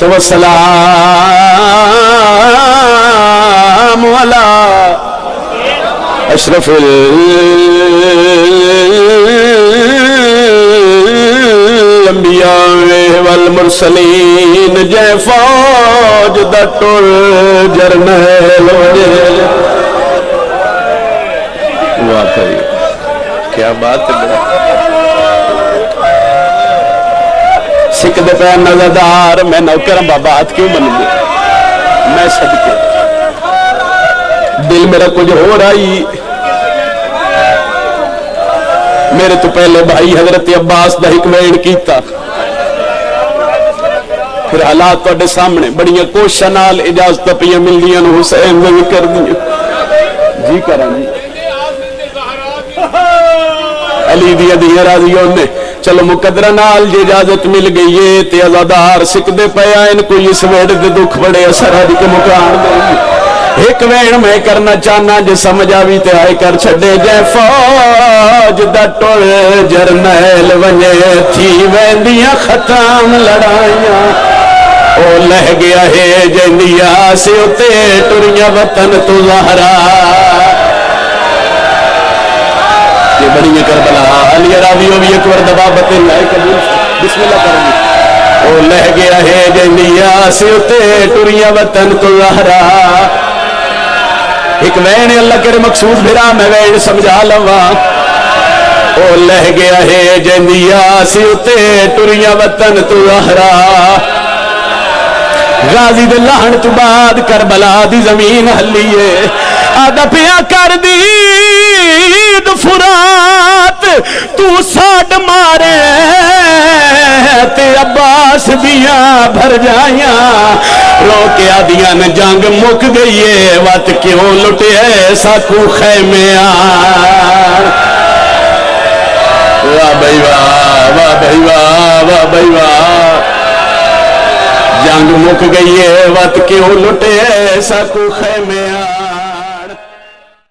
تو والسلام علی اشرف الانبیاء والمرسلین جے فوج دا ٹر جرنیل واقعی کیا بات ہے سکھ دے پہ نظردار میں نوکرم بابات کیوں بن گیا میں صدقے دل میرا کچھ ہو رہی میرے تو پہلے بھائی حضرت عباس دا حکمین کیتا پھر حالات توڑے سامنے بڑیاں کوشش نال اجازت پیاں مل دیاں حسین میں بھی کر دیاں جی کریں علی دیا دیا راضیوں نے چلو مقدرہ نال جی اجازت مل گئی ہے تے ازادار سکھ دے پیا ان کوئی اس ویڑ دے دکھ بڑے اثر آدھی کے مکان دے ایک ویڑ میں کرنا چاہنا جے سمجھا بھی تے آئے کر چھڑے جے فوج دا ٹر جرنیل ونجے تھی ویندیاں ختم لڑائیاں او لہ گیا ہے جندیا سے اتے ٹریاں وطن تو زہرا یہ بڑی کربلا علی راویوں بھی ایک ور دبا بتے لائے قبول بسم اللہ کریں او لہ گیا ہے جندیا سے اتے ٹریاں وطن تو زہرا ایک وین اللہ کے مقصود بھرا میں وین سمجھا لوا او لہ گیا ہے جندیا سے اتے ٹریاں وطن تو زہرا غازی دے لہن تو بعد کربلا دی زمین ہلیے آدھا پیا کر دی فرات تو ساڑ مارے تے عباس دیاں بھر جائیاں روکیا دیاں نے جنگ مک گئیے وات کیوں لٹے ایسا کو خیمے آن واہ بھائی واہ واہ بھائی واہ واہ بھائی واہ جنگ مک گئیے وات کیوں لٹے ایسا کو خیمے آن